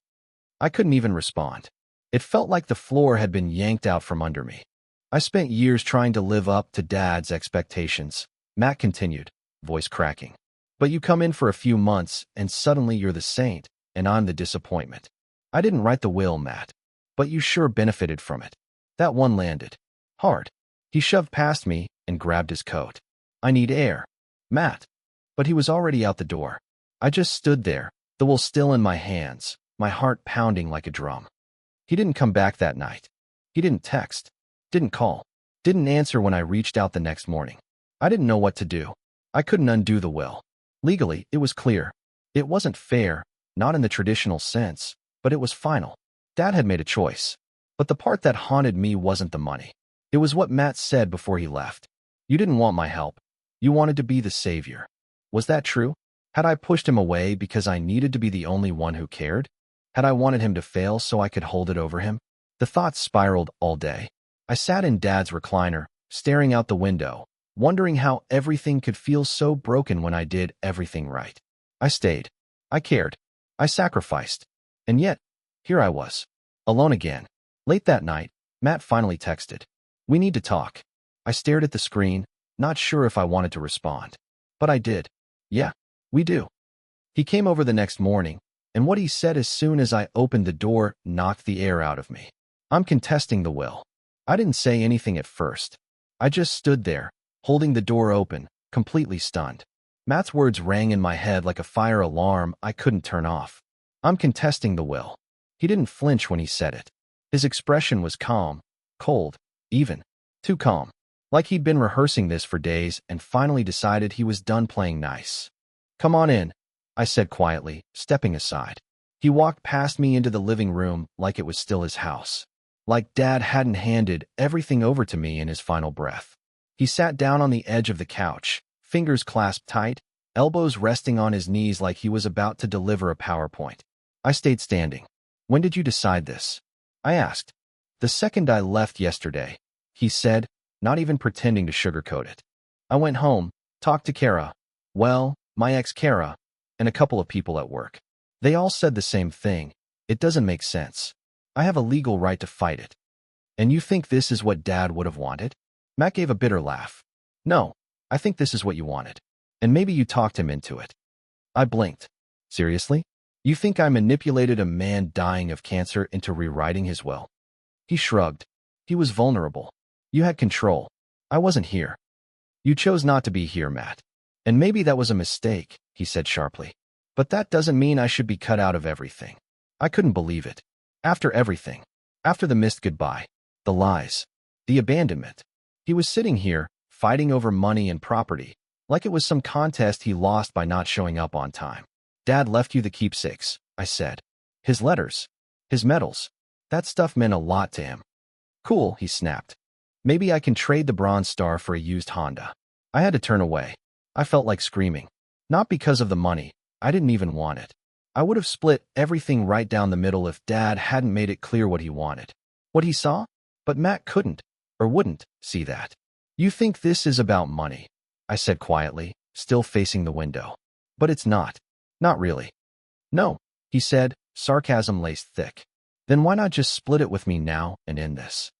I couldn't even respond. It felt like the floor had been yanked out from under me. I spent years trying to live up to Dad's expectations. Matt continued, voice cracking. But you come in for a few months, and suddenly you're the saint, and I'm the disappointment. I didn't write the will, Matt. But you sure benefited from it. That one landed. Hard. He shoved past me and grabbed his coat. I need air. Matt. But he was already out the door. I just stood there, the will still in my hands, my heart pounding like a drum. He didn't come back that night. He didn't text. Didn't call. Didn't answer when I reached out the next morning. I didn't know what to do. I couldn't undo the will. Legally, it was clear. It wasn't fair, not in the traditional sense, but it was final. Dad had made a choice. But the part that haunted me wasn't the money. It was what Matt said before he left. You didn't want my help. You wanted to be the savior. Was that true? Had I pushed him away because I needed to be the only one who cared? Had I wanted him to fail so I could hold it over him? The thoughts spiraled all day. I sat in Dad's recliner, staring out the window, wondering how everything could feel so broken when I did everything right. I stayed. I cared. I sacrificed. And yet, here I was, alone again. Late that night, Matt finally texted. We need to talk. I stared at the screen, not sure if I wanted to respond. But I did. Yeah, we do. He came over the next morning, and what he said as soon as I opened the door knocked the air out of me. I'm contesting the will. I didn't say anything at first. I just stood there, holding the door open, completely stunned. Matt's words rang in my head like a fire alarm I couldn't turn off. I'm contesting the will. He didn't flinch when he said it. His expression was calm, cold, even too calm. Like he'd been rehearsing this for days and finally decided he was done playing nice. Come on in, I said quietly, stepping aside. He walked past me into the living room like it was still his house. Like Dad hadn't handed everything over to me in his final breath. He sat down on the edge of the couch, fingers clasped tight, elbows resting on his knees like he was about to deliver a PowerPoint. I stayed standing. When did you decide this? I asked. The second I left yesterday, he said, not even pretending to sugarcoat it. I went home, talked to Kara, well, my ex Kara, and a couple of people at work. They all said the same thing. It doesn't make sense. I have a legal right to fight it. And you think this is what Dad would have wanted? Matt gave a bitter laugh. No, I think this is what you wanted. And maybe you talked him into it. I blinked. Seriously? You think I manipulated a man dying of cancer into rewriting his will? He shrugged. He was vulnerable. You had control. I wasn't here. You chose not to be here, Matt. And maybe that was a mistake, he said sharply. But that doesn't mean I should be cut out of everything. I couldn't believe it. After everything. After the missed goodbye. The lies. The abandonment. He was sitting here, fighting over money and property, like it was some contest he lost by not showing up on time. Dad left you the keepsakes, I said. His letters. His medals. That stuff meant a lot to him. Cool, he snapped. Maybe I can trade the Bronze Star for a used Honda. I had to turn away. I felt like screaming. Not because of the money. I didn't even want it. I would have split everything right down the middle if Dad hadn't made it clear what he wanted. What he saw? But Matt couldn't, or wouldn't, see that. You think this is about money, I said quietly, still facing the window. But it's not. Not really. No, he said, sarcasm laced thick. Then why not just split it with me now and end this?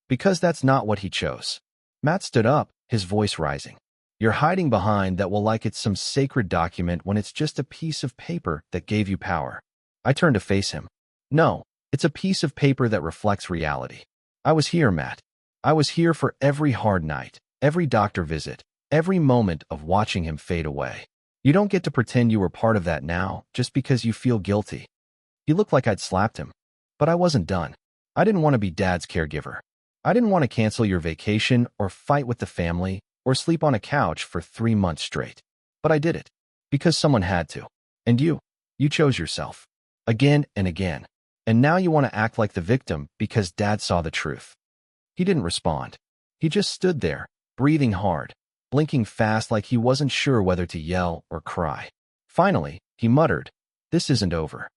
Because that's not what he chose. Matt stood up, his voice rising. You're hiding behind that like it's some sacred document when it's just a piece of paper that gave you power. I turned to face him. No, it's a piece of paper that reflects reality. I was here, Matt. I was here for every hard night, every doctor visit, every moment of watching him fade away. You don't get to pretend you were part of that now just because you feel guilty. He looked like I'd slapped him. But I wasn't done. I didn't want to be Dad's caregiver. I didn't want to cancel your vacation or fight with the family or sleep on a couch for 3 months straight. But I did it. Because someone had to. And you chose yourself. Again and again. And now you want to act like the victim because Dad saw the truth. He didn't respond. He just stood there, breathing hard, blinking fast like he wasn't sure whether to yell or cry. Finally, he muttered, "This isn't over."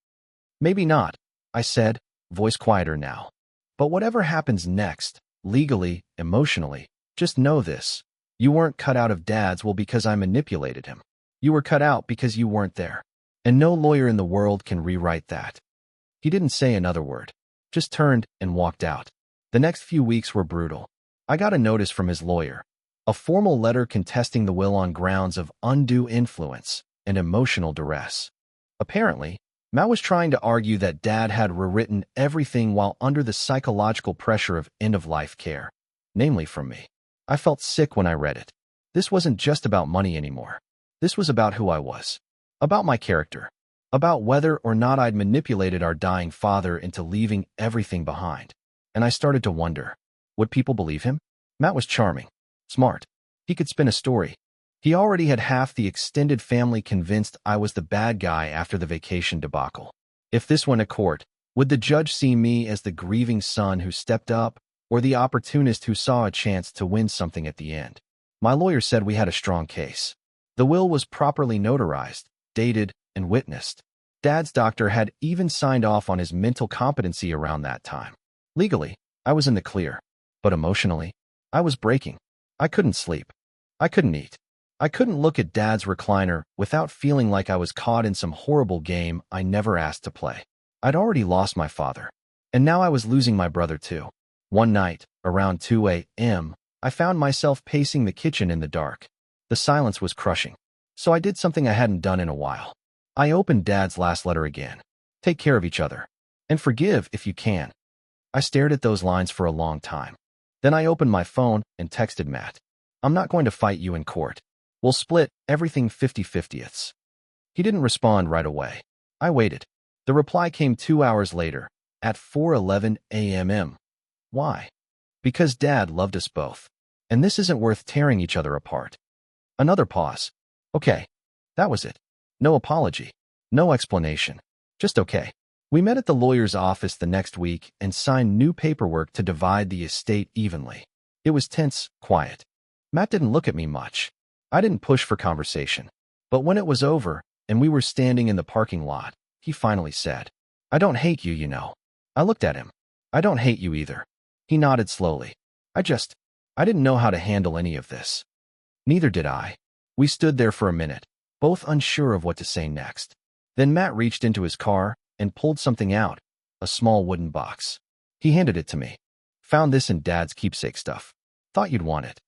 Maybe not, I said, voice quieter now. But whatever happens next, legally, emotionally, just know this. You weren't cut out of Dad's will because I manipulated him. You were cut out because you weren't there. And no lawyer in the world can rewrite that. He didn't say another word, just turned and walked out. The next few weeks were brutal. I got a notice from his lawyer, a formal letter contesting the will on grounds of undue influence and emotional duress. Apparently, Matt was trying to argue that Dad had rewritten everything while under the psychological pressure of end-of-life care, namely from me. I felt sick when I read it. This wasn't just about money anymore. This was about who I was, about my character, about whether or not I'd manipulated our dying father into leaving everything behind. And I started to wonder, would people believe him? Matt was charming, smart. He could spin a story. He already had half the extended family convinced I was the bad guy after the vacation debacle. If this went to court, would the judge see me as the grieving son who stepped up, or the opportunist who saw a chance to win something at the end? My lawyer said we had a strong case. The will was properly notarized, dated, and witnessed. Dad's doctor had even signed off on his mental competency around that time. Legally, I was in the clear. But emotionally, I was breaking. I couldn't sleep. I couldn't eat. I couldn't look at Dad's recliner without feeling like I was caught in some horrible game I never asked to play. I'd already lost my father. And now I was losing my brother too. One night, around 2 a.m., I found myself pacing the kitchen in the dark. The silence was crushing. So I did something I hadn't done in a while. I opened Dad's last letter again. Take care of each other. And forgive if you can. I stared at those lines for a long time. Then I opened my phone and texted Matt. I'm not going to fight you in court. We'll split everything 50-50ths. He didn't respond right away. I waited. The reply came 2 hours later, at 4:11 a.m. Why? Because Dad loved us both. And this isn't worth tearing each other apart. Another pause. Okay. That was it. No apology. No explanation. Just okay. We met at the lawyer's office the next week and signed new paperwork to divide the estate evenly. It was tense, quiet. Matt didn't look at me much. I didn't push for conversation. But when it was over and we were standing in the parking lot, he finally said, I don't hate you, you know. I looked at him. I don't hate you either. He nodded slowly. I didn't know how to handle any of this. Neither did I. We stood there for a minute, both unsure of what to say next. Then Matt reached into his car and pulled something out, a small wooden box. He handed it to me. Found this in Dad's keepsake stuff. Thought you'd want it.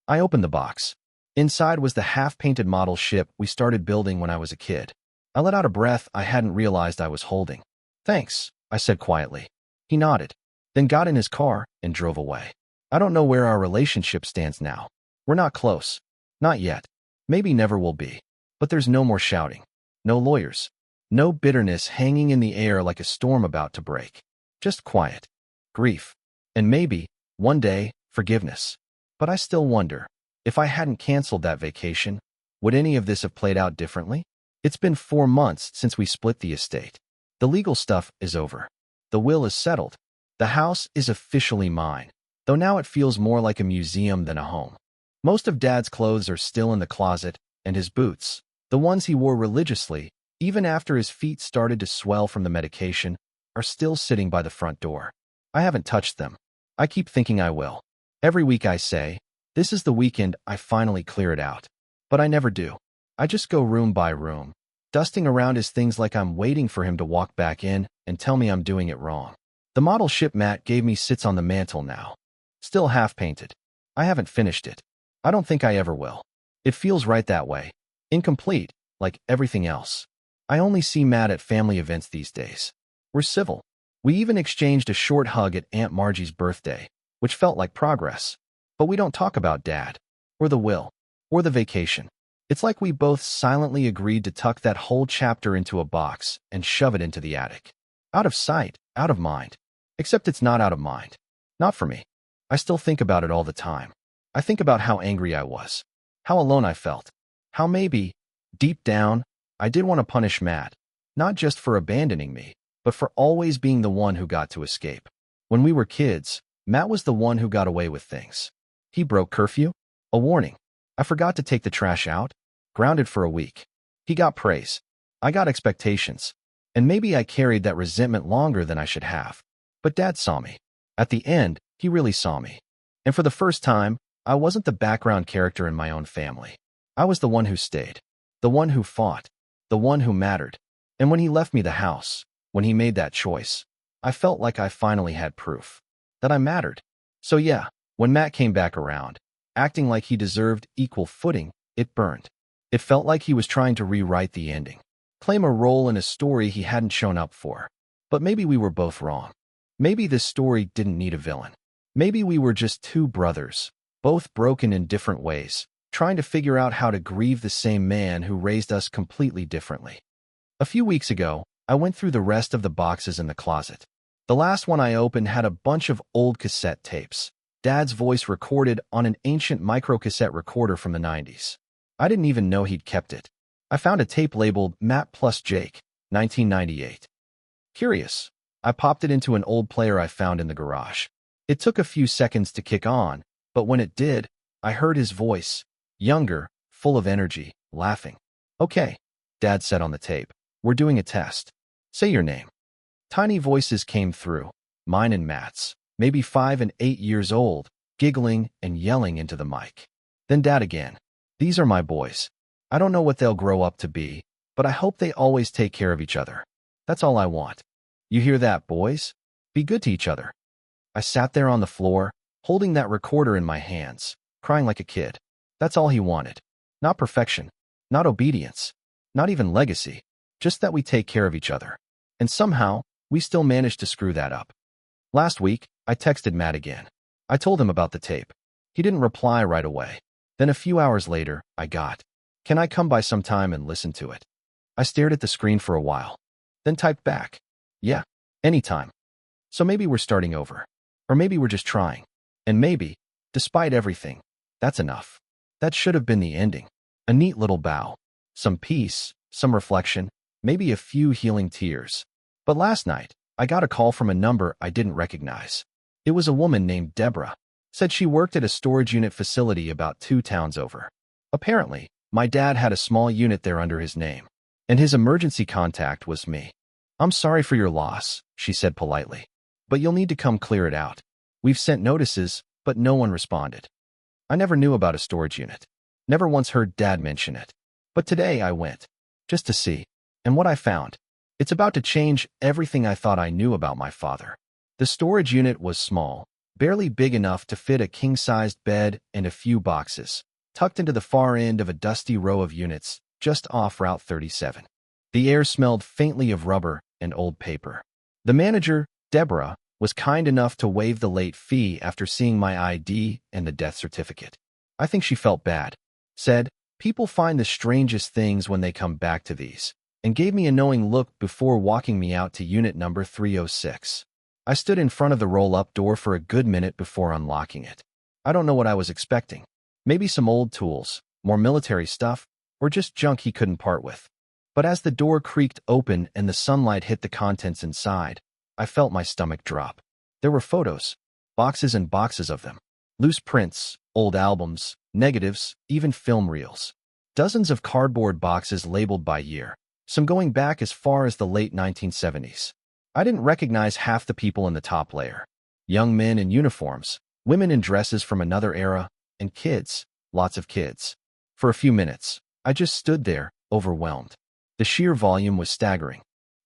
I opened the box. Inside was the half-painted model ship we started building when I was a kid. I let out a breath I hadn't realized I was holding. Thanks, I said quietly. He nodded, then got in his car and drove away. I don't know where our relationship stands now. We're not close. Not yet. Maybe never will be. But there's no more shouting. No lawyers. No bitterness hanging in the air like a storm about to break. Just quiet. Grief. And maybe, one day, forgiveness. But I still wonder, if I hadn't canceled that vacation, would any of this have played out differently? It's been 4 months since we split the estate. The legal stuff is over. The will is settled. The house is officially mine, though now it feels more like a museum than a home. Most of Dad's clothes are still in the closet, and his boots, the ones he wore religiously, even after his feet started to swell from the medication, are still sitting by the front door. I haven't touched them. I keep thinking I will. Every week I say, this is the weekend I finally clear it out. But I never do. I just go room by room, dusting around his things like I'm waiting for him to walk back in and tell me I'm doing it wrong. The model ship Matt gave me sits on the mantel now, still half-painted. I haven't finished it. I don't think I ever will. It feels right that way. Incomplete, like everything else. I only see Matt at family events these days. We're civil. We even exchanged a short hug at Aunt Margie's birthday, which felt like progress. But we don't talk about Dad, or the will, or the vacation. It's like we both silently agreed to tuck that whole chapter into a box and shove it into the attic. Out of sight, out of mind. Except it's not out of mind. Not for me. I still think about it all the time. I think about how angry I was, how alone I felt, how maybe, deep down, I did want to punish Matt, not just for abandoning me, but for always being the one who got to escape. When we were kids, Matt was the one who got away with things. He broke curfew, a warning. I forgot to take the trash out, grounded for a week. He got praise. I got expectations. And maybe I carried that resentment longer than I should have. But Dad saw me. At the end, he really saw me. And for the first time, I wasn't the background character in my own family. I was the one who stayed, the one who fought, the one who mattered. And when he left me the house, when he made that choice, I felt like I finally had proof that I mattered. So yeah, when Matt came back around, acting like he deserved equal footing, it burned. It felt like he was trying to rewrite the ending, claim a role in a story he hadn't shown up for. But maybe we were both wrong. Maybe this story didn't need a villain. Maybe we were just two brothers, both broken in different ways, trying to figure out how to grieve the same man who raised us completely differently. A few weeks ago, I went through the rest of the boxes in the closet. The last one I opened had a bunch of old cassette tapes, Dad's voice recorded on an ancient microcassette recorder from the 90s. I didn't even know he'd kept it. I found a tape labeled Matt plus Jake, 1998. Curious, I popped it into an old player I found in the garage. It took a few seconds to kick on, but when it did, I heard his voice, younger, full of energy, laughing. Okay, Dad said on the tape. We're doing a test. Say your name. Tiny voices came through, mine and Matt's, maybe 5 and 8 years old, giggling and yelling into the mic. Then Dad again. These are my boys. I don't know what they'll grow up to be, but I hope they always take care of each other. That's all I want. You hear that, boys? Be good to each other. I sat there on the floor, holding that recorder in my hands, crying like a kid. That's all he wanted. Not perfection, not obedience, not even legacy, just that we take care of each other. And somehow, we still managed to screw that up. Last week, I texted Matt again. I told him about the tape. He didn't reply right away. Then a few hours later, I got, "Can I come by sometime and listen to it?" I stared at the screen for a while, then typed back, "Yeah, anytime." So maybe we're starting over. Or maybe we're just trying. And maybe, despite everything, that's enough. That should have been the ending. A neat little bow. Some peace, some reflection, maybe a few healing tears. But last night, I got a call from a number I didn't recognize. It was a woman named Deborah. Said she worked at a storage unit facility about 2 towns over. Apparently, my dad had a small unit there under his name, and his emergency contact was me. "I'm sorry for your loss," she said politely, "but you'll need to come clear it out. We've sent notices, but no one responded." I never knew about a storage unit. Never once heard Dad mention it. But today I went, just to see. And what I found, it's about to change everything I thought I knew about my father. The storage unit was small, barely big enough to fit a king-sized bed and a few boxes, tucked into the far end of a dusty row of units just off Route 37. The air smelled faintly of rubber and old paper. The manager, Deborah, was kind enough to waive the late fee after seeing my ID and the death certificate. I think she felt bad. Said, "People find the strangest things when they come back to these," and gave me a knowing look before walking me out to unit number 306. I stood in front of the roll-up door for a good minute before unlocking it. I don't know what I was expecting. Maybe some old tools, more military stuff, or just junk he couldn't part with. But as the door creaked open and the sunlight hit the contents inside, I felt my stomach drop. There were photos, boxes and boxes of them. Loose prints, old albums, negatives, even film reels. Dozens of cardboard boxes labeled by year, some going back as far as the late 1970s. I didn't recognize half the people in the top layer. Young men in uniforms, women in dresses from another era, and kids, lots of kids. For a few minutes, I just stood there, overwhelmed. The sheer volume was staggering.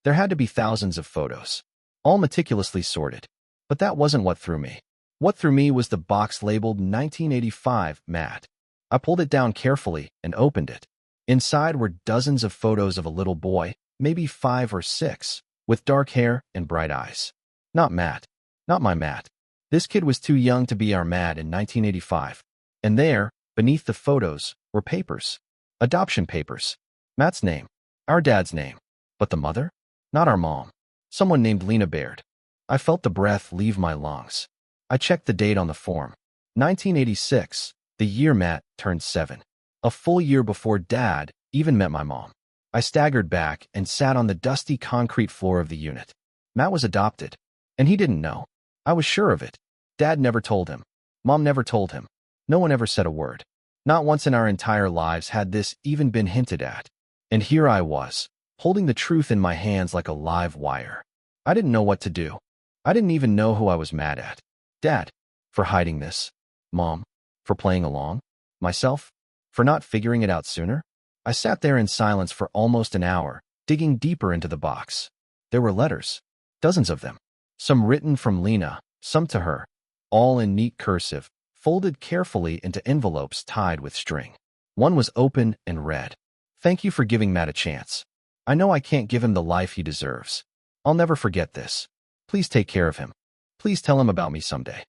There had to be thousands of photos, all meticulously sorted. But that wasn't what threw me. What threw me was the box labeled 1985 Matt. I pulled it down carefully and opened it. Inside were dozens of photos of a little boy, maybe 5 or 6, with dark hair and bright eyes. Not Matt. Not my Matt. This kid was too young to be our Matt in 1985. And there, beneath the photos, were papers. Adoption papers. Matt's name. Our dad's name. But the mother? Not our mom. Someone named Lena Baird. I felt the breath leave my lungs. I checked the date on the form. 1986, the year Matt turned 7. A full year before Dad even met my mom. I staggered back and sat on the dusty concrete floor of the unit. Matt was adopted, and he didn't know. I was sure of it. Dad never told him. Mom never told him. No one ever said a word. Not once in our entire lives had this even been hinted at. And here I was, holding the truth in my hands like a live wire. I didn't know what to do. I didn't even know who I was mad at. Dad, for hiding this. Mom, for playing along. Myself, for not figuring it out sooner. I sat there in silence for almost an hour, digging deeper into the box. There were letters, dozens of them. Some written from Lena, some to her, all in neat cursive, folded carefully into envelopes tied with string. One was open and read. Thank you for giving Matt a chance. I know I can't give him the life he deserves. I'll never forget this. Please take care of him. Please tell him about me someday.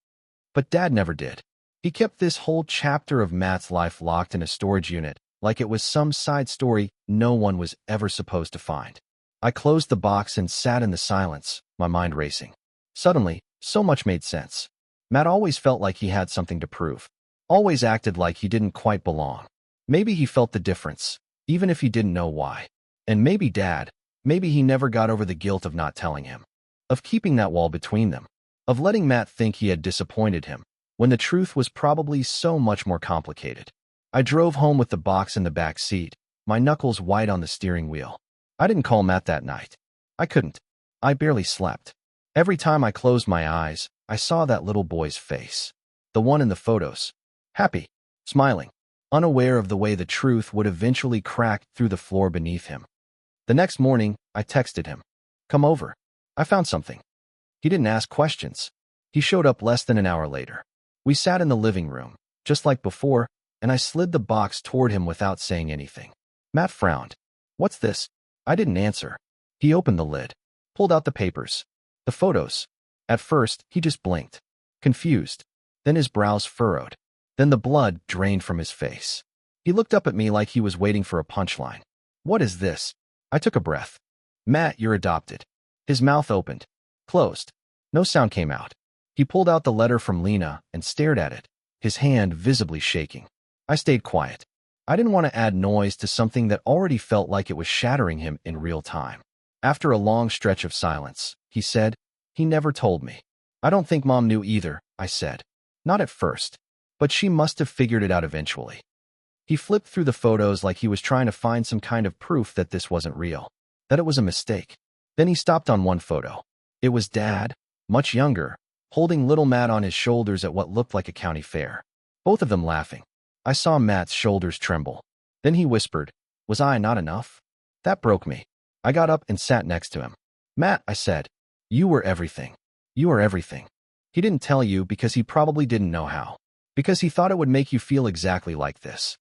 But Dad never did. He kept this whole chapter of Matt's life locked in a storage unit, like it was some side story no one was ever supposed to find. I closed the box and sat in the silence, my mind racing. Suddenly, so much made sense. Matt always felt like he had something to prove. Always acted like he didn't quite belong. Maybe he felt the difference, even if he didn't know why. And maybe Dad, maybe he never got over the guilt of not telling him. Of keeping that wall between them. Of letting Matt think he had disappointed him, when the truth was probably so much more complicated. I drove home with the box in the back seat, my knuckles white on the steering wheel. I didn't call Matt that night. I couldn't. I barely slept. Every time I closed my eyes, I saw that little boy's face. The one in the photos. Happy. Smiling. Unaware of the way the truth would eventually crack through the floor beneath him. The next morning, I texted him. Come over. I found something. He didn't ask questions. He showed up less than an hour later. We sat in the living room, just like before, and I slid the box toward him without saying anything. Matt frowned. What's this? I didn't answer. He opened the lid, pulled out the papers, the photos. At first, he just blinked, confused. Then his brows furrowed. Then the blood drained from his face. He looked up at me like he was waiting for a punchline. What is this? I took a breath. Matt, you're adopted. His mouth opened, closed. No sound came out. He pulled out the letter from Lena and stared at it, his hand visibly shaking. I stayed quiet. I didn't want to add noise to something that already felt like it was shattering him in real time. After a long stretch of silence, he said, he never told me. I don't think Mom knew either, I said. Not at first. But she must have figured it out eventually. He flipped through the photos like he was trying to find some kind of proof that this wasn't real, that it was a mistake. Then he stopped on one photo. It was Dad, much younger, holding little Matt on his shoulders at what looked like a county fair. Both of them laughing. I saw Matt's shoulders tremble. Then he whispered, was I not enough? That broke me. I got up and sat next to him. Matt, I said, you were everything. You are everything. He didn't tell you because he probably didn't know how. Because he thought it would make you feel exactly like this.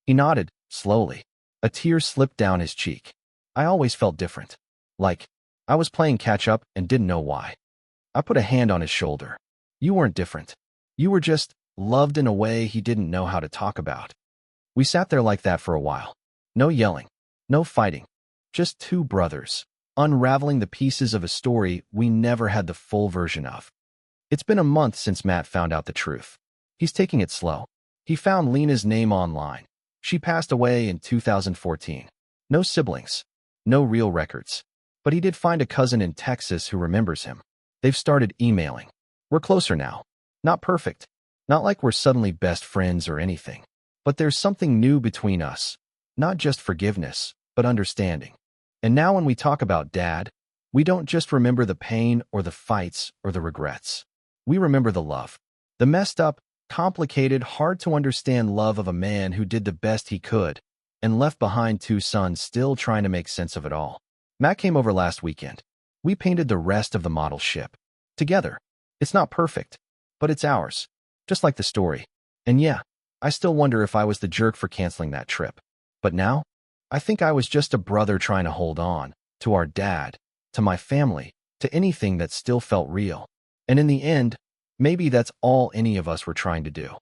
He nodded, slowly. A tear slipped down his cheek. I always felt different. Like, I was playing catch-up and didn't know why. I put a hand on his shoulder. You weren't different. You were just loved in a way he didn't know how to talk about. We sat there like that for a while. No yelling. No fighting. Just two brothers. unraveling the pieces of a story we never had the full version of. It's been a month since Matt found out the truth. He's taking it slow. He found Lena's name online. She passed away in 2014. No siblings. No real records. But he did find a cousin in Texas who remembers him. They've started emailing. We're closer now. Not perfect. Not like we're suddenly best friends or anything. But there's something new between us. Not just forgiveness, but understanding. And now when we talk about Dad, we don't just remember the pain or the fights or the regrets. We remember the love. The messed up, complicated, hard-to-understand love of a man who did the best he could and left behind two sons still trying to make sense of it all. Matt came over last weekend. We painted the rest of the model ship. Together. It's not perfect, but it's ours. Just like the story. And yeah, I still wonder if I was the jerk for canceling that trip. But now, I think I was just a brother trying to hold on to our dad, to my family, to anything that still felt real. And in the end, maybe that's all any of us were trying to do.